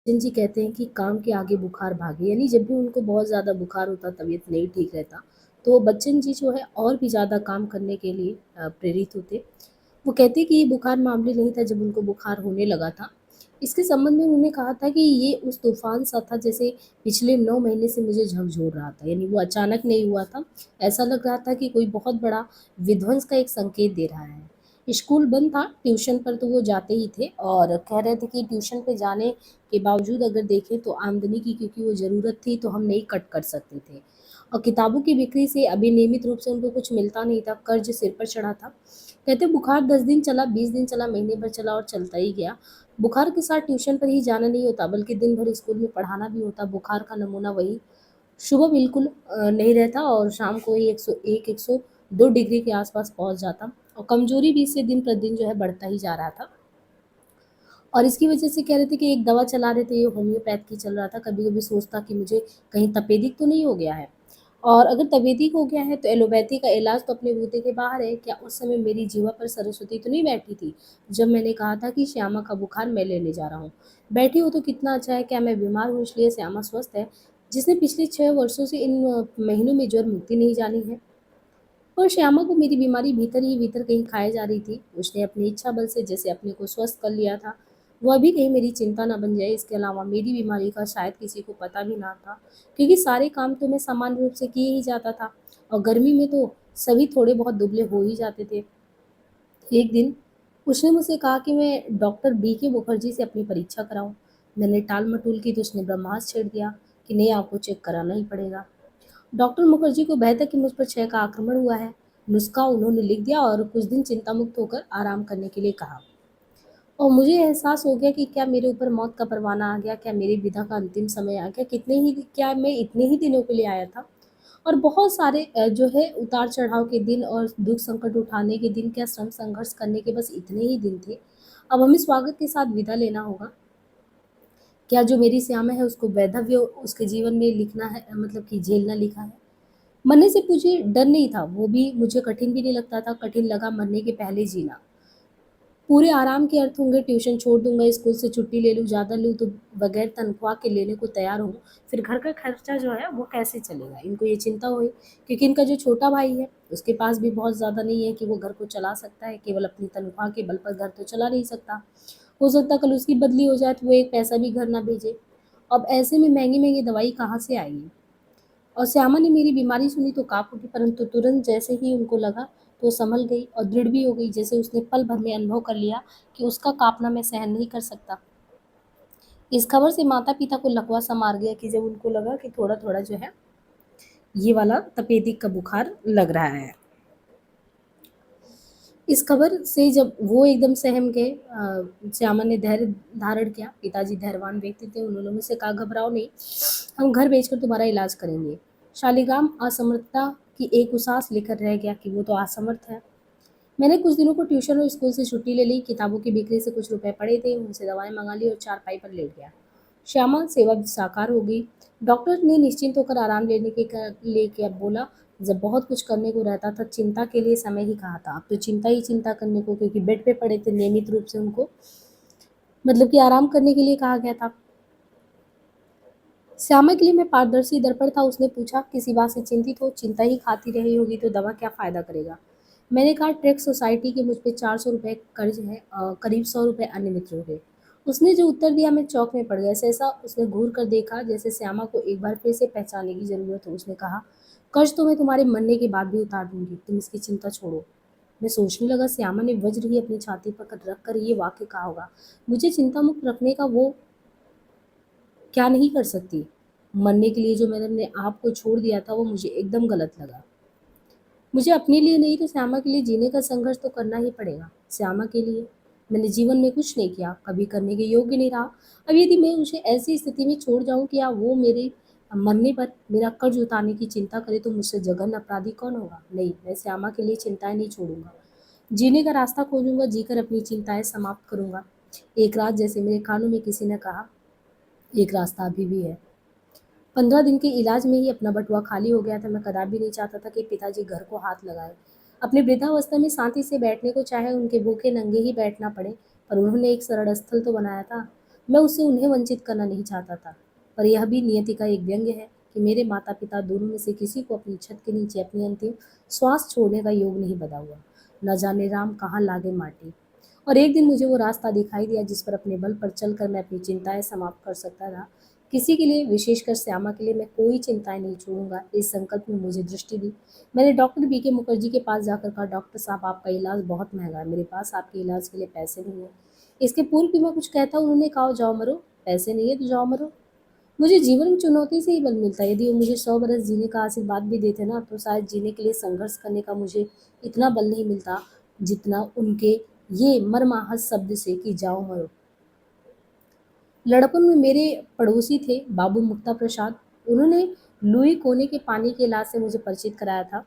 जिन जी कहते हैं कि काम के आगे बुखार भागे, यानी जब भी उनको बहुत ज़्यादा बुखार होता, तबीयत नहीं ठीक रहता, तो बच्चन जी जो है और भी ज़्यादा काम करने के लिए प्रेरित होते। वो कहते कि ये बुखार मामूली नहीं था जब उनको बुखार होने लगा था। इसके संबंध में उन्होंने कहा था कि ये उस तूफ़ान सा था जैसे पिछले 9 महीने से मुझे झकझोर रहा था, यानी वो अचानक नहीं हुआ था। ऐसा लग रहा था कि कोई बहुत बड़ा विध्वंस का एक संकेत दे रहा है। स्कूल बंद था, ट्यूशन पर तो वो जाते ही थे और कह रहे थे कि ट्यूशन पे जाने के बावजूद अगर देखें तो आमदनी की क्योंकि वो ज़रूरत थी तो हम नहीं कट कर सकते थे। और किताबों की बिक्री से अभी नियमित रूप से उनको कुछ मिलता नहीं था, कर्ज सिर पर चढ़ा था। कहते बुखार 10 दिन चला, 20 दिन चला, महीने भर चला और चलता ही गया। बुखार के साथ ट्यूशन पर ही जाना नहीं होता बल्कि दिन भर स्कूल में पढ़ाना भी होता। बुखार का नमूना वही, सुबह बिल्कुल नहीं रहता और शाम को ही 101 102 डिग्री के आसपास पहुंच जाता और कमजोरी भी इससे दिन प्रतिदिन जो है बढ़ता ही जा रहा था। और इसकी वजह से कह रहे थे कि एक दवा चला रहे थे, ये होम्योपैथ की चल रहा था। कभी-कभी सोचता कि मुझे कहीं तपेदिक तो नहीं हो गया है, और अगर तपेदिक हो गया है तो एलोपैथी का इलाज तो अपने बूते के बाहर है। क्या उस समय मेरी जीवा पर सरस्वती तो नहीं बैठी थी, जब मैंने कहा था कि श्यामा का बुखार मैं लेने जा रहा हूँ। बैठी हो तो कितना अच्छा है, क्या मैं बीमार हूँ इसलिए श्यामा स्वस्थ है, जिसने पिछले 6 वर्षों से इन महीनों में ज्वर मुक्ति नहीं जानी है। और श्यामा को मेरी बीमारी भीतर ही भीतर कहीं खाए जा रही थी। उसने अपनी इच्छा बल से जैसे अपने को स्वस्थ कर लिया था। वह भी कहीं मेरी चिंता ना बन जाए। इसके अलावा मेरी बीमारी का शायद किसी को पता भी ना था, क्योंकि सारे काम तो मैं सामान्य रूप से किए ही जाता था और गर्मी में तो सभी थोड़े बहुत दुबले हो ही जाते थे। एक दिन उसने मुझसे कहा कि मैं डॉक्टर बी के मुखर्जी से अपनी परीक्षा कराऊं। मैंने टाल मटोल की तो उसने ब्रह्मास्त्र छेड़ दिया कि नहीं, आपको चेक कराना ही पड़ेगा। डॉक्टर मुखर्जी को भय था कि मुझ पर क्षय का आक्रमण हुआ है। नुस्खा उन्होंने लिख दिया और कुछ दिन चिंता मुक्त होकर आराम करने के लिए कहा। और मुझे एहसास हो गया कि क्या मेरे ऊपर मौत का परवाना आ गया, क्या मेरी विधा का अंतिम समय आ गया, क्या मैं इतने ही दिनों के लिए आया था। और बहुत सारे जो है उतार चढ़ाव के दिन और दुख संकट उठाने के दिन, क्या श्रम संघर्ष करने के बस इतने ही दिन थे। अब हमें स्वागत के साथ विदा लेना होगा। क्या जो मेरी श्यामा है उसको वैधव्य उसके जीवन में लिखना है, मतलब कि झेलना लिखा है। मरने से मुझे डर नहीं था, वो भी मुझे कठिन भी नहीं लगता था। कठिन लगा मरने के पहले जीना। पूरे आराम के अर्थ होंगे ट्यूशन छोड़ दूंगा, स्कूल से छुट्टी ले लूँ, ज़्यादा लूँ तो बगैर तनख्वाह के लेने को तैयार हूँ। फिर घर का खर्चा जो है वो कैसे चलेगा, इनको ये चिंता हुई। क्योंकि इनका जो छोटा भाई है उसके पास भी बहुत ज़्यादा नहीं है कि वो घर को चला सकता है। केवल अपनी तनख्वाह के बल पर घर तो चला नहीं सकता। हो सकता कल उसकी बदली हो जाए तो वो एक पैसा भी घर ना भेजे। अब ऐसे में महंगी महंगी दवाई कहाँ से आएगी। और श्यामा ने मेरी बीमारी सुनी तो काँप उठी, परंतु तुरंत जैसे ही उनको लगा तो संभल गई और दृढ़ भी हो गई, जैसे उसने पल भर में अनुभव कर लिया कि उसका काँपना मैं सहन नहीं कर सकता। इस खबर से माता-पिता को लकवा सा मार गया कि जब उनको लगा कि थोड़ा-थोड़ा जो है ये वाला तपेदिक का बुखार लग रहा है। इस खबर से जब वो एकदम सहम गए, श्यामा ने धैर्य धारण किया। पिताजी धैर्यवान व्यक्ति थे, उन्होंने मुझसे कहा घबराओ नहीं, हम घर भेजकर तुम्हारा इलाज करेंगे। शालिग्राम असमर्थता की एक उसास लेकर रह गया कि वो तो असमर्थ है। मैंने कुछ दिनों को ट्यूशन और स्कूल से छुट्टी ले ली। किताबों की बिक्री से कुछ रुपए पड़े थे, उनसे दवाएं मंगा ली और चारपाई पर लेट गया। श्यामा सेवा साकार हो गई। डॉक्टर ने निश्चिंत होकर आराम लेने के लिए क्या बोला। जब बहुत कुछ करने को रहता था, चिंता के लिए समय ही कहा था। अब तो चिंता ही चिंता करने को, क्योंकि बेड पे पड़े थे, नियमित रूप से उनको मतलब कि आराम करने के लिए कहा गया था। श्यामा के लिए मैं पारदर्शी दर्पण था। उसने पूछा, किसी बात से चिंतित हो, चिंता ही खाती रही होगी तो दवा क्या फ़ायदा करेगा। मैंने कहा, ट्रैक सोसाइटी के मुझ पे 400 रुपये कर्ज है और करीब 100 रुपये अन्य मित्रों के। उसने जो उत्तर दिया मैं चौंक में पड़ गया। सहसा उसने घूर कर देखा, जैसे श्यामा को एक बार फिर से पहचानने की जरूरत हो। उसने कहा, कर्ज तो मैं तुम्हारे मरने के बाद भी उतार दूंगी, तुम इसकी चिंता छोड़ो। मैं सोचने लगा, श्यामा ने वज्र ही अपनी छाती पर रख कर ये वाक्य कहा होगा। मुझे चिंता मुक्त रखने का वो क्या नहीं कर सकती। मरने के लिए जो मैंने अपने आप को छोड़ दिया था वो मुझे एकदम गलत लगा। मुझे अपने लिए नहीं तो श्यामा के लिए जीने का संघर्ष तो करना ही पड़ेगा। श्यामा के लिए मैंने जीवन में कुछ नहीं किया, कभी करने के योग्य नहीं रहा। अब यदि मैं उसे ऐसी स्थिति में छोड़ जाऊं कि या वो मेरे मरने पर मेरा कर्ज उतारने की चिंता करे तो मुझसे जघन्य अपराधी कौन होगा। नहीं, मैं श्यामा के लिए चिंताएं नहीं छोड़ूंगा। जीने का रास्ता खोजूंगा, जीकर अपनी चिंताएं समाप्त करूंगा। एक रात जैसे मेरे कानों में किसी ने कहा, एक रास्ता अभी भी है। 15 दिन के इलाज में ही अपना बटुआ खाली हो गया था। मैं कदापि नहीं चाहता था कि पिताजी घर को हाथ लगाए। अपनी वृद्धावस्था में शांति से बैठने को चाहे उनके भूखे नंगे ही बैठना पड़े, पर उन्होंने एक सरल स्थल तो बनाया था। मैं उससे उन्हें वंचित करना नहीं चाहता था, पर यह भी नियति का एक व्यंग्य है कि मेरे माता-पिता दोनों में से किसी को अपनी छत के नीचे अपनी अंतिम श्वास छोड़ने का योग नहीं बंधा हुआ। न जाने राम कहाँ लागे माटी। और एक दिन मुझे वो रास्ता दिखाई दिया जिस पर अपने बल पर चलकर मैं अपनी चिंताएं समाप्त कर सकता था। किसी के लिए, विशेषकर श्यामा के लिए, मैं कोई चिंताएं नहीं छोड़ूंगा, इस संकल्प ने मुझे दृष्टि दी। मैंने डॉक्टर बी के मुखर्जी के पास जाकर कहा, डॉक्टर साहब, आपका इलाज बहुत महंगा है, मेरे पास आपके इलाज के लिए पैसे नहीं है। इसके पूर्व भी मैं कुछ कहता, उन्होंने कहा, जाओ मरो, पैसे नहीं है तो जाओ मरो। मुझे जीवन में चुनौती से ही बल मिलता है। यदि वो मुझे 100 बरस जीने का आशीर्वाद भी देते ना, तो शायद जीने के लिए संघर्ष करने का मुझे इतना बल नहीं मिलता जितना उनके ये मर्माहत शब्द से कि जाओ मरो। लड़कपन में मेरे पड़ोसी थे बाबू मुक्ता प्रसाद। उन्होंने लुई कोने के पानी के इलाज से मुझे परिचित कराया था।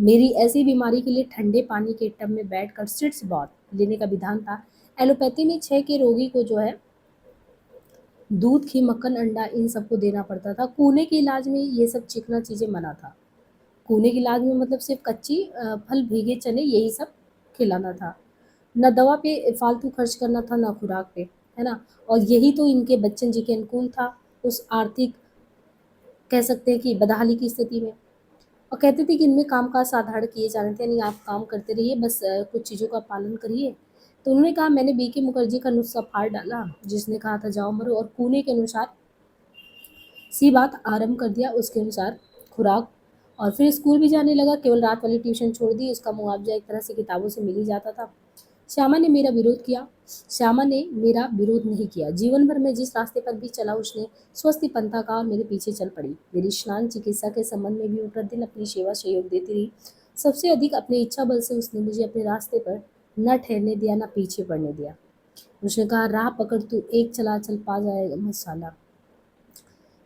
मेरी ऐसी बीमारी के लिए ठंडे पानी के टब में बैठकर सिट्स बाथ लेने का विधान था। एलोपैथी में क्षय के रोगी को जो है दूध, घी, मक्खन, अंडा इन सबको देना पड़ता था। कूने के इलाज में ये सब चिकना चीज़ें मना था। कूने के इलाज में मतलब सिर्फ कच्ची फल, भीगे चने, यही सब खिलाना था। ना दवा पे फालतू खर्च करना था, ना खुराक पे, है ना? और यही तो इनके बच्चन जी के अनुकूल था उस आर्थिक, कह सकते हैं कि बदहाली की स्थिति में। और कहते थे कि इनमें काम-काज साधारण किए जाने थे, यानी आप काम करते रहिए, बस कुछ चीज़ों का पालन करिए। तो उन्होंने कहा, मैंने बीके मुखर्जी का नुस्खा फाड़ डाला, जिसने कहा था जाओ मरो, और कूने के अनुसार सी बात आरंभ कर दिया, उसके अनुसार खुराक। और फिर स्कूल भी जाने लगा, केवल रात वाली ट्यूशन छोड़ दी, उसका मुआवजा एक तरह से किताबों से मिल ही जाता था। श्यामा ने मेरा विरोध किया। श्यामा ने मेरा विरोध नहीं किया। जीवन भर मैं जिस रास्ते पर भी चला, उसने स्वस्ति पंथा का और मेरे पीछे चल पड़ी। मेरी स्नान चिकित्सा के संबंध में भी वो प्रतिदिन अपनी सेवा सहयोग देती रही। सबसे अधिक अपने इच्छा बल से उसने मुझे अपने रास्ते पर न ठहरने दिया, न पीछे पड़ने दिया। उसने कहा, राह पकड़, तू एक चला चल पा जाएगा मसाला।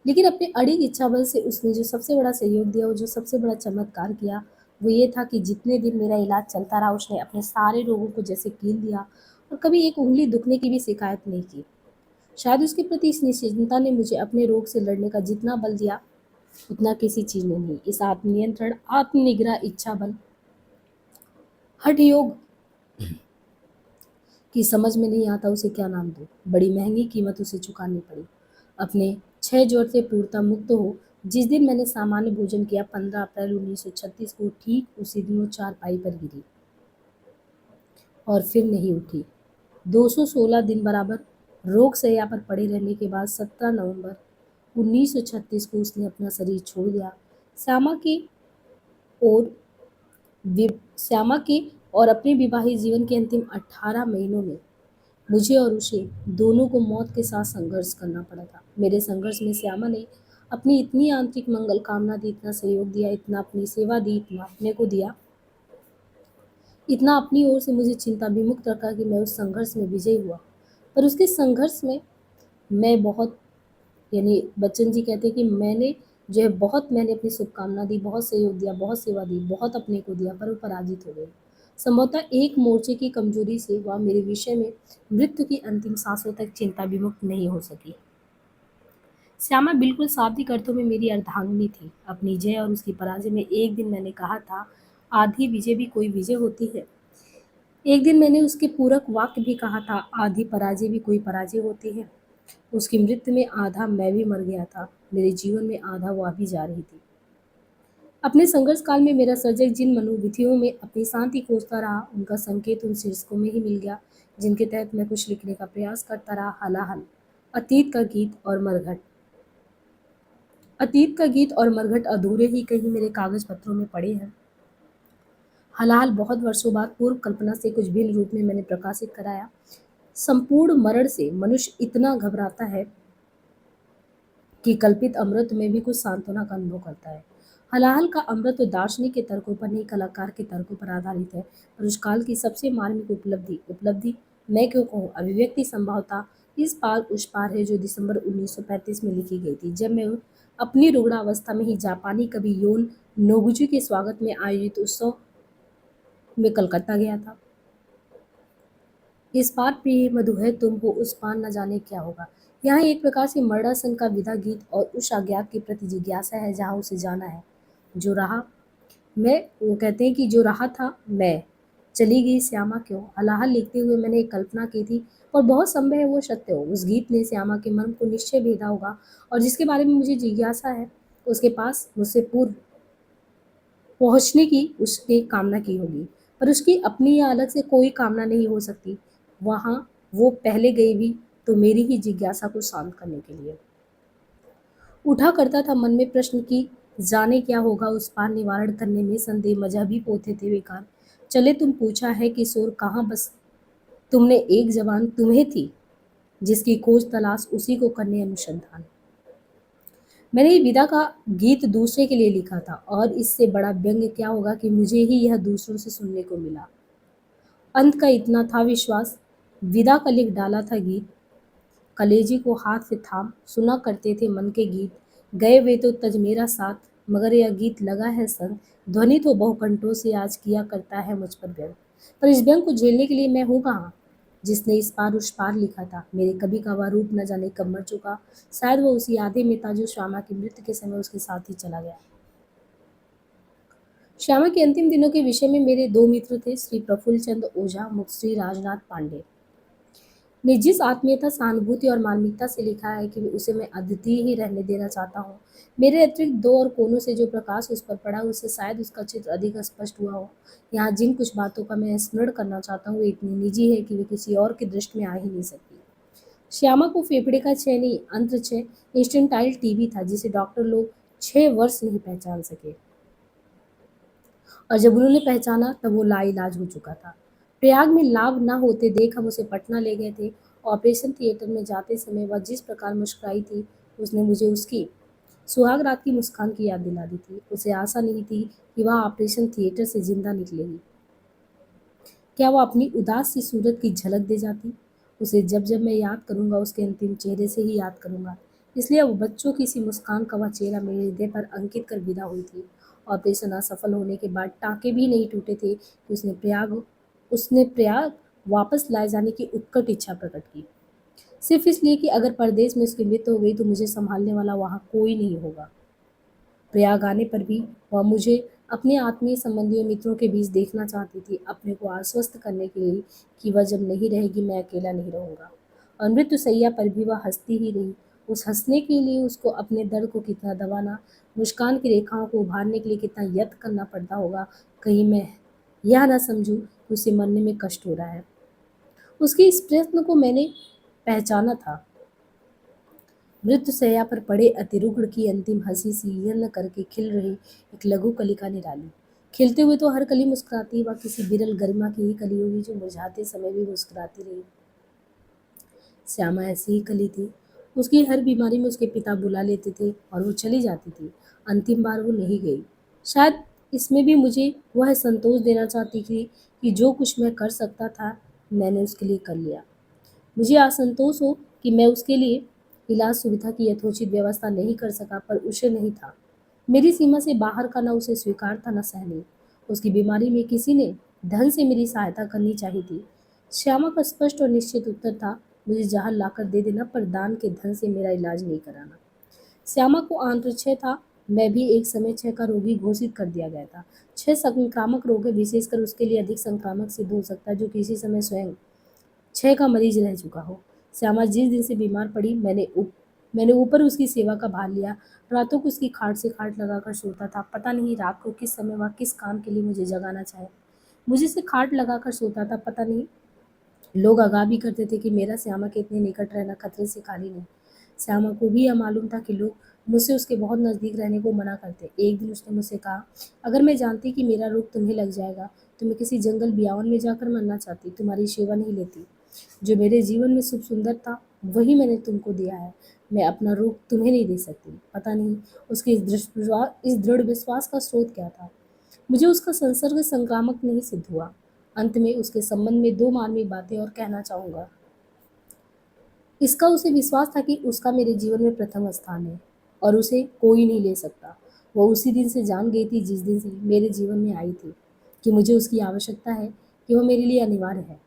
लेकिन अपने अड़िग इच्छा बल से उसने जो सबसे बड़ा सहयोग दिया, वो जो सबसे बड़ा चमत्कार किया, वो ये था कि जितने दिन मेरा इलाज चलता रहा, उसने अपने सारे रोगों को जैसे कील दिया और कभी एक उंगली दुखने की भी शिकायत नहीं की। शायद उसके प्रति इस निश्चिंतता ने मुझे अपने रोग से लड़ने का जितना बल दिया, उतना किसी चीज ने नहीं। इस आत्मनियंत्रण, आत्मनिग्रह, इच्छा बल, हठ योग की समझ में नहीं आता उसे क्या नाम दूं। बड़ी महंगी कीमत उसे चुकानी पड़ी। अपने 6 ज्वर से पूर्णतः मुक्त हो जिस दिन मैंने सामान्य भोजन किया, 15 अप्रैल 1936 को, ठीक उसी दिन वो चारपाई पर गिरी और फिर नहीं उठी। 216 दिन बराबर रोग शैया पर पड़े रहने के बाद 17 नवंबर 1936 को उसने अपना शरीर छोड़ दिया। श्यामा के और श्यामा के और अपने विवाहित जीवन के अंतिम 18 महीनों में मुझे और उसे दोनों को मौत के साथ संघर्ष करना पड़ा था। मेरे संघर्ष में श्यामा ने अपनी इतनी आंतरिक मंगल कामना दी, इतना सहयोग दिया, इतना अपनी सेवा दी, इतना अपने को दिया, इतना अपनी ओर से मुझे चिंता विमुक्त रखा कि मैं उस संघर्ष में विजयी हुआ। पर उसके संघर्ष में मैं बहुत, यानी बच्चन जी कहते हैं कि मैंने जो है बहुत, मैंने अपनी शुभकामना दी, बहुत सहयोग दिया, बहुत सेवा दी, बहुत अपने को दिया, पर वो पराजित हो गई। संभवतः एक मोर्चे की कमजोरी से वह मेरे विषय में मृत्यु की अंतिम सांसों तक चिंता विमुक्त नहीं हो सकी। श्यामा बिल्कुल शाब्दिक अर्थों में मेरी अर्धांगिनी थी। अपनी जय और उसकी पराजय में एक दिन मैंने कहा था, आधी विजय भी कोई विजय होती है। एक दिन मैंने उसके पूरक वाक्य भी कहा था, आधी पराजय भी कोई पराजय होती है। उसकी मृत्यु में आधा मैं भी मर गया था, मेरे जीवन में आधा वह भी जा रही थी। अपने संघर्ष काल में मेरा सर्जक जिन मनोविधियों में अपनी शांति खोजता रहा, उनका संकेत उन शीर्षकों में ही मिल गया जिनके तहत मैं कुछ लिखने का प्रयास करता रहा। हलाहल, अतीत का गीत और मरघट। अतीत का गीत और मरघट अधूरे ही कहीं मेरे कागज पत्रों में पड़े हैं। हलाहल बहुत वर्षों बाद पूर्व कल्पना से कुछ भिन्न रूप में मैंने प्रकाशित कराया। संपूर्ण मरण से मनुष्य इतना घबराता है कि कल्पित अमृत में भी कुछ सांत्वना का अनुभव करता है। हलाहल का अमृत तो दार्शनिक के तर्कों पर नहीं, कलाकार के तर्कों पर आधारित है, और उस काल की सबसे मार्मिक उपलब्धि उपलब्धि मैं क्यों कहूँ, अभिव्यक्ति संभवता इस पार उस पार है, जो दिसंबर 1935 में लिखी गई थी, जब मैं अपनी रुग्णावस्था में ही जापानी कवि योन नोगुची के स्वागत में आयोजित उत्सव में कलकत्ता गया था। इस पार प्रिय मधु है तुम हो, उस पार न जाने क्या होगा। यहाँ एक प्रकार से मरणासन का विदा गीत और उस अज्ञात के प्रति जिज्ञासा है जहाँ उसे जाना है। जो रहा मैं, वो कहते हैं कि जो रहा था मैं, चली गई श्यामा क्यों। हलाहल लिखते हुए मैंने एक कल्पना की थी, और बहुत संभव है वो सत्य हो। उस गीत ने श्यामा के मन को निश्चय भेदा होगा और जिसके बारे में मुझे जिज्ञासा है, उसके पास मुझसे पूर्व पहुँचने की उसने कामना की होगी। पर उसकी अपनी या अलग से कोई कामना नहीं हो सकती। वहाँ वो पहले गई भी तो मेरी ही जिज्ञासा को शांत करने के लिए। उठा करता था मन में प्रश्न कि जाने क्या होगा उस पार, निवारण करने में संदेह मजहबी पोते थे बेकार। चले तुम पूछा है कि शोर कहाँ, बस तुमने एक जवान तुम्हें थी, जिसकी खोज तलाश उसी को करने अनुसंधान। मैंने ये विदा का गीत दूसरे के लिए लिखा था और इससे बड़ा व्यंग क्या होगा कि मुझे ही यह दूसरों से सुनने को मिला। अंत का इतना था विश्वास, विदा का लिख डाला था गीत, कलेजी को हाथ से थाम सुना करते थे मन के गीत। गए वे तो तज मेरा साथ, मगर यह गीत लगा है संग, ध्वनि तो बहुकंठों से आज किया करता है मुझ पर व्यंग। पर इस व्यंग को झेलने के लिए मैं हूँ कहाँ, जिसने इस पार उस पार लिखा था। मेरे कभी का वह रूप न जाने कब मर चुका, शायद वो उसी आधे में था जो श्यामा की मृत्यु के समय उसके साथ ही चला गया। श्यामा के अंतिम दिनों के विषय में मेरे दो मित्र थे, श्री प्रफुल्ल चंद ओझा, मुक्तश्री राजनाथ पांडे ने जिस आत्मीयता, सहानुभूति और मार्मिकता से लिखा है कि उसे मैं अद्वितीय ही रहने देना चाहता हूँ। मेरे अतिरिक्त दो और कोनों से जो प्रकाश उस पर पड़ा, उससे शायद उसका चित्र अधिक स्पष्ट हुआ हो। यहाँ जिन कुछ बातों का मैं स्मरण करना चाहता हूँ, वे इतनी निजी है कि वे किसी और की दृष्टि में आ ही नहीं सकती। श्यामा को फेफड़े का क्षय नहीं, अंत्र क्षय इंस्टेंटाइल टीबी था, जिसे डॉक्टर लोग 6 वर्ष नहीं पहचान सके। और जब उन्होंने पहचाना तब वो लाइलाज हो चुका था। प्रयाग में लाभ न होते देख हम उसे पटना ले गए थे। ऑपरेशन थिएटर में जाते समय वह जिस प्रकार मुस्कुराई थी, उसने मुझे उसकी सुहाग रात की मुस्कान की याद दिला दी थी। उसे आशा नहीं थी कि वह ऑपरेशन थिएटर से जिंदा निकलेगी। क्या वो अपनी उदास सी सूरत की झलक दे जाती? उसे जब जब मैं याद करूंगा, उसके अंतिम चेहरे से ही याद करूंगा। इसलिए वो बच्चों की सी मुस्कान का वह चेहरा मेरे हृदय पर अंकित कर विदा हुई थी। ऑपरेशन असफल होने के बाद टाँके भी नहीं टूटे थे कि उसने प्रयाग वापस लाए जाने की उत्कट इच्छा प्रकट की। सिर्फ इसलिए कि अगर परदेश में उसकी मृत्यु हो गई तो मुझे संभालने वाला वहाँ कोई नहीं होगा। प्रयाग आने पर भी वह मुझे अपने आत्मीय संबंधियों मित्रों के बीच देखना चाहती थी, अपने को आश्वस्त करने के लिए कि वह जब नहीं रहेगी मैं अकेला नहीं रहूंगा। और मृत्युशैया पर भी वह हंसती ही रही। उस हंसने के लिए उसको अपने दर्द को कितना दबाना, मुस्कान की रेखाओं को उभारने के लिए कितना यत्न करना पड़ता होगा, कहीं मैं यह ना समझूं कि उसे मरने में कष्ट हो रहा है। उसके इस प्रश्न को मैंने पहचाना था। मृत्युशैया पर पड़े अतिरुग्ण की अंतिम हंसी सी यत्न करके खिल रही एक लघु कलिका निराली। खिलते हुए तो हर कली मुस्कुराती, वह किसी विरल गरिमा की ही कली होगी जो मुरझाते समय भी मुस्कुराती रही। श्यामा ऐसी ही कली थी। उसकी हर बीमारी में उसके पिता बुला लेते थे और वो चली जाती थी। अंतिम बार वो नहीं गई। शायद इसमें भी मुझे वह संतोष देना चाहती थी कि जो कुछ मैं कर सकता था मैंने उसके लिए कर लिया। मुझे असंतोष हो कि मैं उसके लिए इलाज सुविधा की यथोचित व्यवस्था नहीं कर सका, पर उसे नहीं था। मेरी सीमा से बाहर का न उसे स्वीकार था न सहनीय। उसकी बीमारी में किसी ने धन से मेरी सहायता करनी चाहिए थी। श्यामा का स्पष्ट और निश्चित उत्तर था, मुझे जहर लाकर दे देना, पर दान के धन से मेरा इलाज नहीं कराना। श्यामा को आंत्रक्षय था। मैं भी एक समय क्षय का रोगी घोषित कर दिया गया था। क्षय संक्रामक रोग है, विशेषकर उसके लिए अधिक संक्रामक सिद्ध हो सकता है जो किसी समय स्वयं क्षय का मरीज रह चुका हो। श्यामा जिस दिन से बीमार पड़ी, मैंने ऊपर उसकी सेवा का भार लिया। रातों को उसकी खाट से खाट लगाकर सोता था। पता नहीं रात को किस समय वह किस काम के लिए मुझे जगाना चाहे। मुझे से खाट लगाकर सोता था। पता नहीं लोग आगाह भी करते थे कि मेरा श्यामा के इतने निकट रहना खतरे से खाली नहीं। श्यामा को भी यह मालूम था कि लोग मुझसे उसके बहुत नज़दीक रहने को मना करते। एक दिन उसने मुझसे कहा, अगर मैं जानती कि मेरा रोग तुम्हें लग जाएगा तो मैं किसी जंगल बियावन में जाकर मरना चाहती, तुम्हारी सेवा नहीं लेती। जो मेरे जीवन में शुभ सुंदर था वही मैंने तुमको दिया है। मैं अपना रूप तुम्हें नहीं दे सकती। पता नहीं उसके इस दृढ़ विश्वास का स्रोत क्या था। मुझे उसका संसर्ग संक्रामक नहीं सिद्ध हुआ। अंत में उसके संबंध में दो मार्मिक बातें और कहना चाहूँगा। इसका उसे विश्वास था कि उसका मेरे जीवन में प्रथम स्थान है और उसे कोई नहीं ले सकता। वह उसी दिन से जान गई थी जिस दिन से मेरे जीवन में आई थी कि मुझे उसकी आवश्यकता है, कि वह मेरे लिए अनिवार्य है।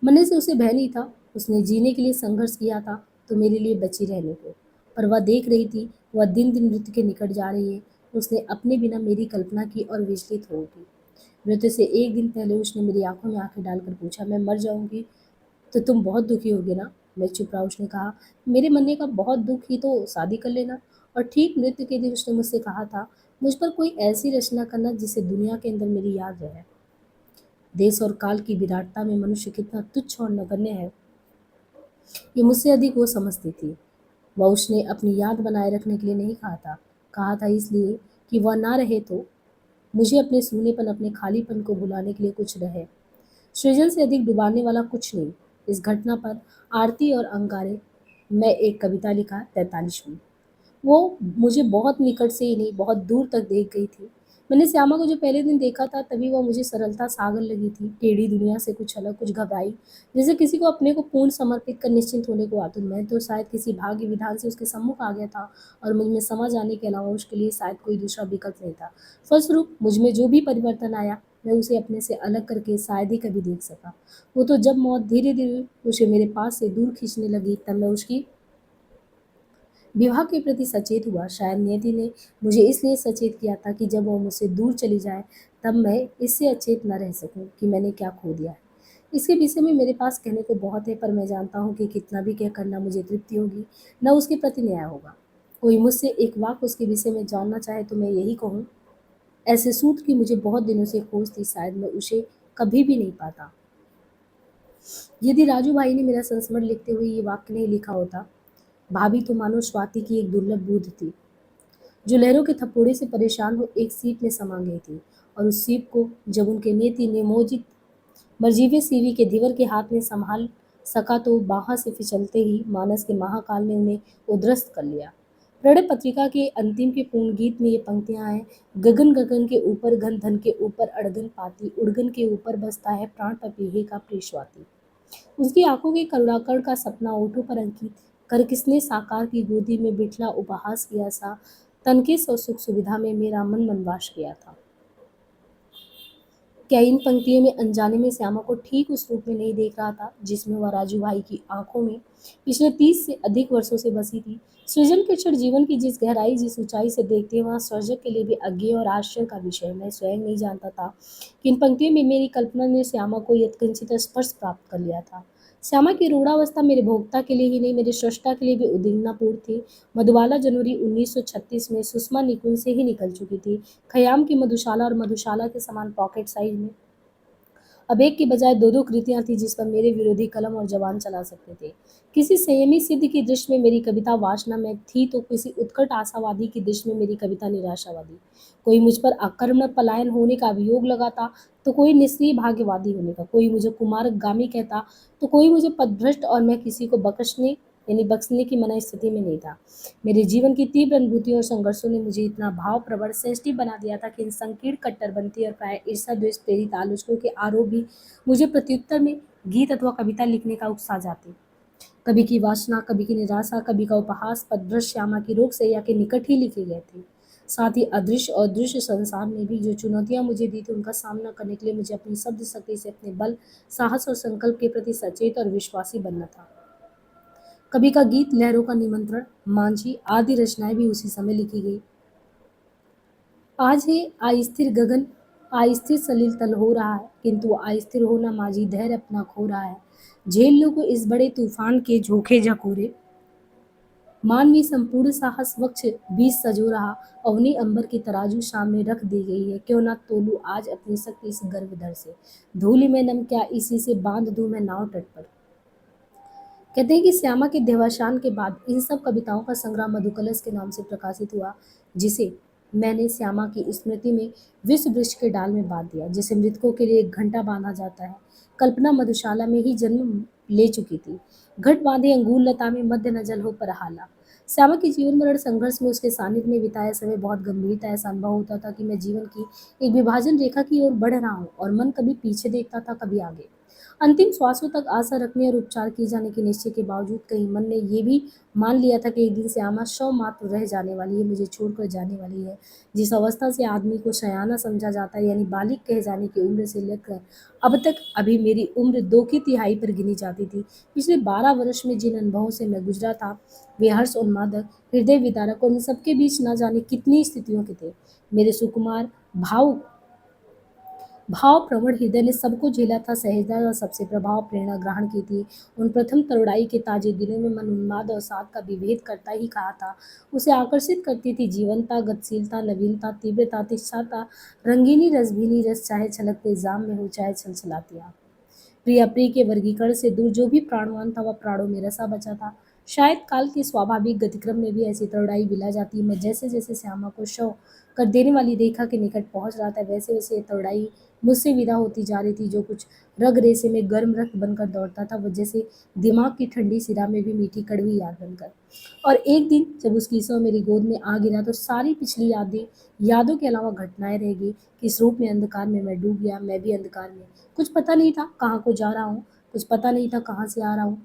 मरने से उसे भय नहीं था। उसने जीने के लिए संघर्ष किया था तो मेरे लिए बची रहने को। पर वह देख रही थी, वह दिन दिन मृत्यु के निकट जा रही है। उसने अपने बिना मेरी कल्पना की और विचलित हो उठी। मृत्यु से एक दिन पहले उसने मेरी आंखों में आंखें डालकर पूछा, मैं मर जाऊंगी तो तुम बहुत दुखी होगे ना? मैं चुप रहा। उसने कहा, मेरे मरने का बहुत दुख ही तो शादी कर लेना। और ठीक मृत्यु के दिन उसने मुझसे कहा था, मुझ पर कोई ऐसी रचना करना जिसे दुनिया के अंदर मेरी याद रहे। देश और काल की विराटता में मनुष्य कितना तुच्छ और नगण्य है, ये मुझसे अधिक वो समझती थी। वह उसने अपनी याद बनाए रखने के लिए नहीं कहा था इसलिए कि वह ना रहे तो मुझे अपने सूनेपन, अपने खालीपन को भुलाने के लिए कुछ रहे। सृजन से अधिक डुबाने वाला कुछ नहीं। इस घटना पर आरती और अंगारे मैं एक कविता लिखा 43वीं। वो मुझे बहुत निकट से ही नहीं, बहुत दूर तक देख गई थी। मैंने श्यामा को जो पहले दिन देखा था, तभी वह मुझे सरलता सागर लगी थी, टेढ़ी दुनिया से कुछ अलग, कुछ घबराई, जैसे किसी को अपने को पूर्ण समर्पित कर निश्चिंत होने को आतुर। मैं तो शायद किसी भाग्य विधान से उसके सम्मुख आ गया था, और मुझ में समझ आने के अलावा उसके लिए शायद कोई दूसरा विकल्प नहीं था। फलस्वरूप मुझ में जो भी परिवर्तन आया, मैं उसे अपने से अलग करके शायद ही कभी देख सका। वो तो जब मौत धीरे धीरे उसे मेरे पास से दूर खींचने लगी, तब मैं उसकी विवाह के प्रति सचेत हुआ। शायद नियति ने मुझे इसलिए सचेत किया था कि जब वह मुझसे दूर चली जाए, तब मैं इससे अचेत न रह सकूं कि मैंने क्या खो दिया है। इसके विषय में मेरे पास कहने को बहुत है, पर मैं जानता हूँ कि कितना भी कह करना मुझे तृप्ति होगी, न उसके प्रति न्याय होगा। कोई मुझसे एक वाक्य उसके विषय में जानना चाहे तो मैं यही कहूँ, ऐसे सूत्र की मुझे बहुत दिनों से खोज थी, शायद मैं उसे कभी भी नहीं पाता। यदि राजू भाई ने मेरा संस्मरण लिखते हुए ये वाक्य नहीं लिखा होता, भाभी तो मानो स्वाति की एक दुर्लभ बूंद थी, जो लहरों के थप्पड़े से परेशान हो एक सीप में समा गई थी। और उस सीप को जब उनके नेति निमोजित मर्जीवे सीवी के धीवर के हाथ में संभाल सका, तो बाहर से फिसलते ही मानस के महाकाल ने उन्हें उद्ध्वस्त कर लिया। प्रणय पत्रिका के अंतिम के पूर्ण गीत में ये पंक्तियां हैं, गगन गगन के ऊपर घन, धन के ऊपर अड़गन पाती, उड़गन के ऊपर बसता है प्राण पपीहे का प्रेषवाती। उसकी आंखों के करुणाकण का सपना ओठों पर अंकित कर किसने साकार की गोदी में बिठला उपहास किया सा, तन के सौ सुख सुविधा में मेरा मन मनवास किया था। क्या इन पंक्तियों में अनजाने में श्यामा को ठीक उस रूप में नहीं देख रहा था जिसमें वह राजू भाई की आंखों में पिछले 30 से अधिक वर्षों से बसी थी? सृजन के क्षण जीवन की जिस गहराई, जिस ऊंचाई से देखते हैं, वहाँ सर्जक के लिए भी अज्ञेय और आश्चर्य का विषय। मैं स्वयं नहीं जानता था कि इन पंक्तियों में मेरी कल्पना ने श्यामा को यत्किंचित स्पर्श प्राप्त कर लिया था। श्यामा की रूढ़ावस्था मेरे भोक्ता के लिए ही नहीं, मेरे सृष्टा के लिए भी उद्विग्नतापूर्ण थी। मधुबाला जनवरी 1936 में सुषमा निकुंज से ही निकल चुकी थी। खयाम की मधुशाला और मधुशाला के समान पॉकेट साइज में अब एक की बजाय दो दो कृतियां थी जिस पर मेरे विरोधी कलम और जबान चला सकते थे। किसी संयमी सिद्ध की दृष्टि में मेरी कविता वासना में थी, तो किसी उत्कट आशावादी की दृष्टि में मेरी कविता निराशावादी। कोई मुझ पर अकर्मण्य पलायन होने का अभियोग लगाता, तो कोई निष्क्रिय भाग्यवादी होने का। कोई मुझे कुमारगामी कहता, तो कोई मुझे पथभ्रष्ट, और मैं किसी को बख्शने यानी बख्शने की मना स्थिति में नहीं था। मेरे जीवन की तीव्र अनुभूतियों और संघर्षों ने मुझे इतना भाव प्रबल सेंसिटिव बना दिया था कि इन संकीर्ण कट्टरपंथी और प्राय ईर्षा द्वेष प्रेरित आलोचकों के आरोप भी मुझे प्रत्युत्तर में गीत अथवा कविता लिखने का उकसा जाते। कभी की वासना, कभी की निराशा, कभी का उपहास पदभ्रष्ट श्यामा की रोग सैया के निकट ही लिखे गए थे। साथ ही अदृश्य और दृश्य संसार ने भी जो चुनौतियां मुझे दी थी, उनका सामना करने के लिए मुझे अपनी शब्द शक्ति से अपने बल, साहस और संकल्प के प्रति सचेत और विश्वासी बनना था। कभी का गीत, लहरों का निमंत्रण, मांझी आदि रचनाएं भी उसी समय लिखी गई। आज है अस्थिर गगन, अस्थिर सलिल तल हो रहा है, किंतु अस्थिर होना माझी धैर्य अपना खो रहा है। झेल लो को इस बड़े तूफान के झोंके झकोरे, मानवी संपूर्ण साहस वक्ष बीच सजो रहा। अवनी अंबर की तराजू सामने रख दी गई है, क्यों ना तोलू आज अपनी शक्ति इस गर्व धर से। धूलि में नम क्या इसी से बांध दूं मैं नाव तट पर। कहते हैं कि श्यामा के देहावसान के बाद इन सब कविताओं का संग्रह मधुकलश के नाम से प्रकाशित हुआ, जिसे मैंने श्यामा की स्मृति में विश्व वृक्ष के डाल में बांध दिया, जिसे मृतकों के लिए एक घंटा बांधा जाता है। कल्पना मधुशाला में ही जन्म ले चुकी थी। घट बांधे अंगूर लता में मध्य न जल हो पर हाला। श्यामा के जीवन मरण संघर्ष में उसके सानिध्य में बिताए समय बहुत गंभीरता, ऐसा अनुभव होता था कि मैं जीवन की एक विभाजन रेखा की ओर बढ़ रहा हूँ, और मन कभी पीछे देखता था, कभी आगे। अंतिम श्वासों तक आशा रखने और उपचार किए जाने के निश्चय के बावजूद कहीं मन ने ये भी मान लिया था कि एक दिन श्यामा शव मात्र रह जाने वाली है, मुझे छोड़कर जाने वाली है। जिस अवस्था से आदमी को सयाना समझा जाता है, यानी बालिग कहे जाने की उम्र से लेकर अब तक अभी मेरी उम्र 2 की तिहाई पर गिनी जाती थी। पिछले 12 वर्ष में जिन अनुभवों से मैं गुजरा था, वे हर्ष उन्मादक, हृदय विदारक और इन सबके बीच न जाने कितनी स्थितियों के थे। मेरे सुकुमार भावुक भाव प्रवण हृदय ने सबको झेला था, सहजता और सबसे प्रभाव प्रेरणा ग्रहण की थी। उन प्रथम तरुणाई के ताजे दिनों में मन उन्माद और साथ का विभेद करता ही कहा था। उसे आकर्षित करती थी जीवनता, गतिशीलता, नवीनता, तीव्रता, तिक्ष्णता, रंगीनी रसभीनी रस, चाहे छलकते जाम में हो, चाहे छलछलाती आग। प्रिय अप्रिय के वर्गीकरण से दूर जो भी प्राणवान था वह प्राणों में रसा बचा था। शायद काल के स्वाभाविक गतिक्रम में भी ऐसी तरुणाई बिला जाती। मैं जैसे जैसे श्यामा को शव कर देने वाली रेखा के निकट पहुंच रहा था, वैसे वैसे ये तरुणाई मुझसे विदा होती जा रही थी। जो कुछ रग रेसे में गर्म रक्त बनकर दौड़ता था, वह जैसे दिमाग की ठंडी सिरा में भी मीठी कड़वी याद बनकर। और एक दिन जब उसकी शव मेरी गोद में आ गिरा तो सारी पिछली यादें, यादों के अलावा घटनाएं रह गई। किस रूप में अंधकार में मैं डूब गया, मैं भी अंधकार में। कुछ पता नहीं था कहाँ को जा रहा हूँ, कुछ पता नहीं था कहाँ से आ रहा हूँ।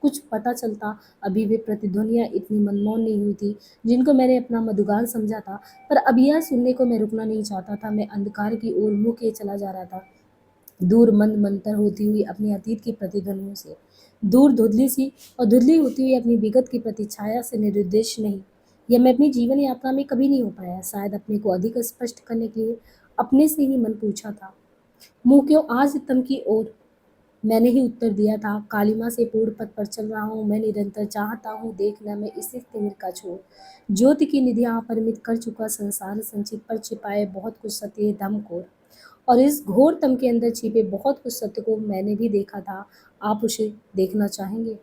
कुछ पता चलता अभी वे प्रतिध्वनियाँ इतनी मनमोहन नहीं हुई थी जिनको मैंने अपना मधुगान समझा था। पर अब यह सुनने को मैं रुकना नहीं चाहता था। मैं अंधकार की ओर मुँह किए चला जा रहा था, दूर मंद मंतर होती हुई अपने अतीत की प्रतिध्वनियों से, दूर धुंधली सी और धुंधली होती हुई अपनी विगत की प्रतिछाया से। निरुद्देश्य नहीं, यह मैं अपनी जीवन यात्रा में कभी नहीं हो पाया। शायद अपने को अधिक स्पष्ट करने के लिए अपने से ही मन पूछा था, मुँह क्यों आज तम की ओर। मैंने ही उत्तर दिया था, कालिमा से पूर्ण पथ पर चल रहा हूँ मैं, निरंतर चाहता हूँ देखना मैं इसी तिमिर का छोर। ज्योति की निधियाँ अपरिमित कर चुका संसार, संचित पर छिपाए बहुत कुछ सत्य धम घोर। और इस घोर तम के अंदर छिपे बहुत कुछ सत्य को मैंने भी देखा था। आप उसे देखना चाहेंगे?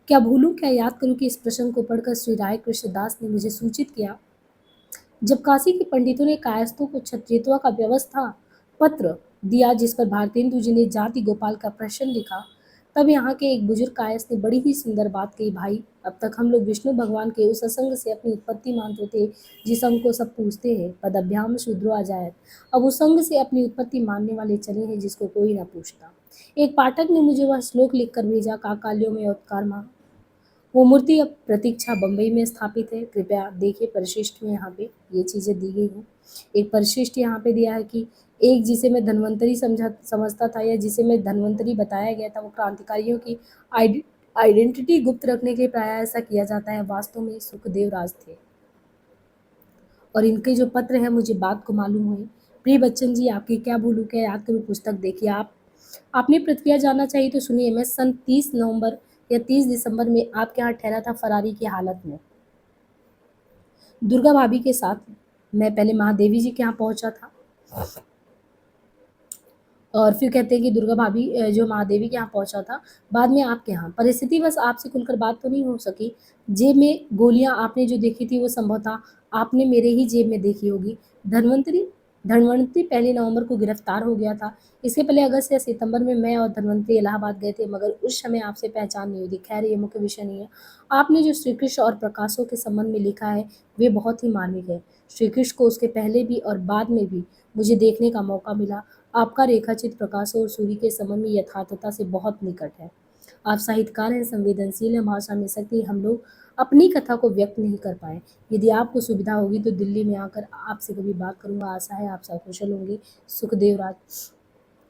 क्या भूलूं, क्या याद करूं कि इस प्रश्न को पढ़कर श्री राय कृष्ण दास ने मुझे सूचित किया, जब काशी के पंडितों ने कायस्थों को क्षत्रियत्व का व्यवस्था पत्र दिया जिस पर भारतेंदु जी ने जाति गोपाल का प्रश्न लिखा, तब यहाँ के एक बुजुर्ग कायस्थ ने बड़ी ही सुंदर बात कही, भाई अब तक हम लोग विष्णु भगवान के उस असंग से अपनी उत्पत्ति मानते थे जिस अंग को सब पूछते हैं, पदभ्याम शूद्रो अजायत। अब उस अंग से अपनी उत्पत्ति मानने वाले चले हैं जिसको कोई ना पूछता। एक पाठक ने मुझे वह श्लोक लिखकर भेजा, काकाल्यों में उत्कार। वो मूर्ति अब प्रतीक्षा बम्बई में स्थापित है। कृपया देखिए परिशिष्ट में यहाँ पे ये चीज़ें दी गई हैं। एक परिशिष्ट यहाँ पे दिया है कि एक जिसे मैं धन्वंतरी समझता था या जिसे मैं धन्वंतरी बताया गया था, वो क्रांतिकारियों की आइडेंटिटी गुप्त रखने के लिए प्रायः ऐसा किया जाता है। वास्तव में सुखदेव राज थे और इनके जो पत्र हैं मुझे बात को मालूम हुई। प्रिय बच्चन जी, आपकी क्या भूलूं, क्या याद करूं पुस्तक देखिए आप। आपने प्रतिक्रिया जानना चाहिए तो सुनिए। मैं सन 30 नवंबर या 30 दिसंबर में आपके यहाँ ठहरा था फरारी की हालत में, दुर्गा भाभी के साथ। मैं पहले महादेवी जी के यहाँ पहुंचा था और फिर कहते हैं कि दुर्गा भाभी जो महादेवी के यहाँ पहुंचा था, बाद में आपके यहाँ। परिस्थिति बस आपसे खुलकर बात तो नहीं हो सकी। जेब में गोलियां आपने जो देखी थी वो संभवतः आपने मेरे ही जेब में देखी होगी। धनवंतरी धनवंतरी 1 नवंबर को गिरफ्तार हो गया था। इसके पहले अगस्त या सितंबर में मैं और धनवंतरी इलाहाबाद गए थे, मगर उस समय आपसे पहचान नहीं हुई थी। खैर ये मुख्य विषय नहीं है। आपने जो श्री कृष्ण और प्रकाशों के संबंध में लिखा है वे बहुत ही मार्मिक है। श्री कृष्ण को उसके पहले भी और बाद में भी मुझे देखने का मौका मिला। आपका रेखाचित्र प्रकाशों और सूर्य के संबंध में यथार्थता से बहुत निकट है। आप साहित्यकार हैं, संवेदनशील हैं, भाषा में सकती हम लोग अपनी कथा को व्यक्त नहीं कर पाए। यदि आपको सुविधा होगी तो दिल्ली में आकर आपसे कभी बात करूंगा। आशा है आप सकुशल होंगे। सुखदेव राज।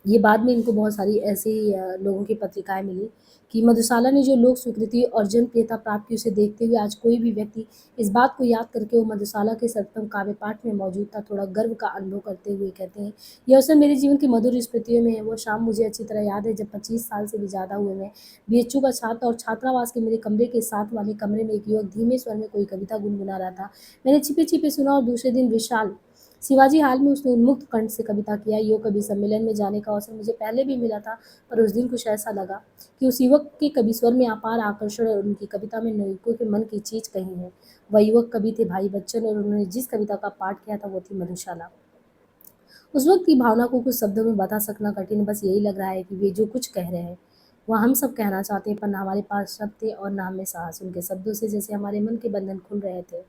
ये बाद में इनको बहुत सारी ऐसी लोगों की पत्रिकाएं मिली कि मधुशाला ने जो लोक स्वीकृति और जनप्रियता प्राप्त की, उसे देखते हुए आज कोई भी व्यक्ति इस बात को याद करके वो मधुशाला के सर्वोत्तम काव्य पाठ में मौजूद था, थोड़ा गर्व का अनुभव करते हुए कहते हैं, यह अवसर मेरे जीवन की मधुर स्मृतियों में है। वो शाम मुझे अच्छी तरह याद है जब 25 साल से भी ज़्यादा हुए मैं बीएचयू का छात्र और छात्रावास के मेरे कमरे के साथ वाले कमरे में एक युवक धीमे स्वर में कोई कविता गुनगुना रहा था। मैंने छिपे छिपे सुना और दूसरे दिन विशाल शिवाजी हाल में उसने उन्मुक्त कंठ से कविता किया। योग कवि सम्मेलन में जाने का अवसर मुझे पहले भी मिला था, पर उस दिन कुछ ऐसा लगा कि उस युवक के कवि स्वर में अपार आकर्षण और उनकी कविता में नायकों के मन की चीज कही है। वह युवक कवि थे भाई बच्चन और उन्होंने जिस कविता का पाठ किया था वो थी मधुशाला। उस वक्त की भावना को कुछ शब्दों में बता सकना कठिन है। बस यही लग रहा है कि वे जो कुछ कह रहे हैं वह हम सब कहना चाहते हैं, पर ना हमारे पास शब्द थे और ना हमें साहस। उनके शब्दों से जैसे हमारे मन के बंधन खुल रहे थे।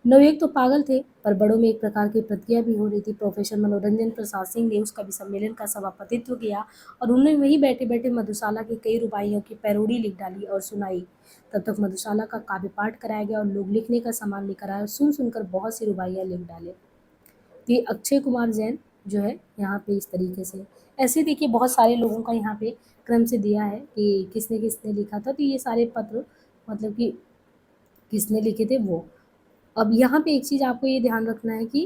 नवयुवक तो पागल थे, पर बड़ों में एक प्रकार की प्रतिक्रिया भी हो रही थी। प्रोफेसर मनोरंजन प्रसाद सिंह ने उस कवि सम्मेलन का सभापतित्व किया और उन्होंने वहीं बैठे बैठे मधुशाला की कई रुबाइयों की पैरोडी लिख डाली और सुनाई। तब तक मधुशाला का काव्य पाठ कराया गया और लोग लिखने का सामान लेकर आए और सुन सुनकर बहुत सी रुबाइयाँ लिख डाले। तो ये अक्षय कुमार जैन जो है यहाँ पे इस तरीके से, ऐसे देखिए बहुत सारे लोगों का यहाँ पे क्रम से दिया है कि किसने किसने लिखा था। तो ये सारे पत्र मतलब कि किसने लिखे थे वो। अब यहाँ पे एक चीज़ आपको ये ध्यान रखना है कि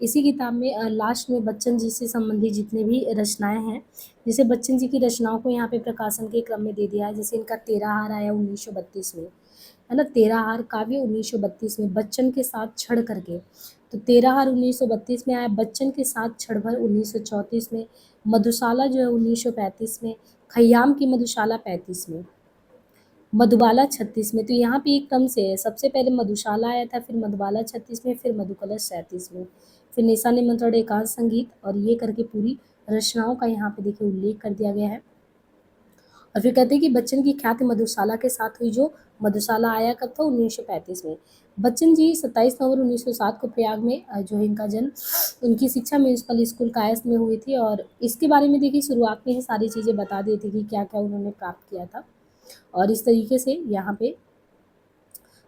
इसी किताब में लास्ट में बच्चन जी से संबंधित जितने भी रचनाएँ हैं, जैसे बच्चन जी की रचनाओं को यहाँ पे प्रकाशन के क्रम में दे दिया है। जैसे इनका तेरा हार आया 1932 में, है ना? तेरा हार काव्य 1932 में, बच्चन के साथ छड़ करके। तो तेरा हार 1932 में आया, बच्चन के साथ छड़ भर 1934 में, मधुशाला जो है 1935 में, खय्याम की मधुशाला 35 में, मधुबाला 36 में। तो यहाँ पे एक क्रम से है, सबसे पहले मधुशाला आया था, फिर मधुबाला 36 में, फिर मधुकलश 37 में, फिर निशा निमंत्रण एकांत संगीत, और ये करके पूरी रचनाओं का यहाँ पे देखिए उल्लेख कर दिया गया है। और फिर कहते हैं कि बच्चन की ख्याति मधुशाला के साथ हुई, जो मधुशाला आया कब था 1935 में। बच्चन जी 27 नवंबर 1907 को प्रयाग में जो है इनका जन्म, उनकी शिक्षा म्यूनिसिपल स्कूल कायस्थ में हुई थी। और इसके बारे में देखिए शुरुआत में ही सारी चीज़ें बता दी थी कि क्या क्या उन्होंने प्राप्त किया था। और इस तरीके से यहाँ पे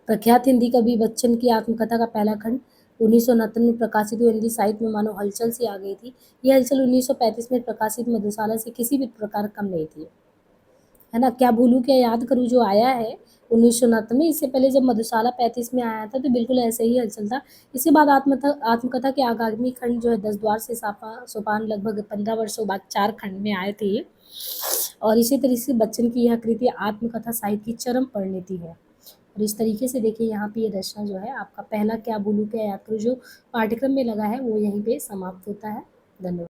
प्रख्यात हिंदी कवि बच्चन की आत्मकथा का पहला खंड 1969 में प्रकाशित हुई, हिंदी साहित्य में मानो हलचल सी आ गई थी। यह हलचल 1935 में प्रकाशित मधुशाला से किसी भी प्रकार कम नहीं थी, है ना? क्या भूलूं क्या याद करूं जो आया है 1969 में, इससे पहले जब मधुशाला 35 में आया था तो बिल्कुल ऐसे ही हलचल था। इसके बाद आत्मकथा के आगामी खंड जो है 10 द्वार से सोपान लगभग 15 वर्षों बाद 4 खंड में आए थे ये। और इसी तरीके से बच्चन की यह कृति आत्मकथा साहित्य की चरम परिणति है। और इस तरीके से देखिए यहाँ पे ये रचना जो है आपका पहला क्या भूलूं क्या याद करूं जो पाठ्यक्रम में लगा है वो यहीं पे समाप्त होता है। धन्यवाद।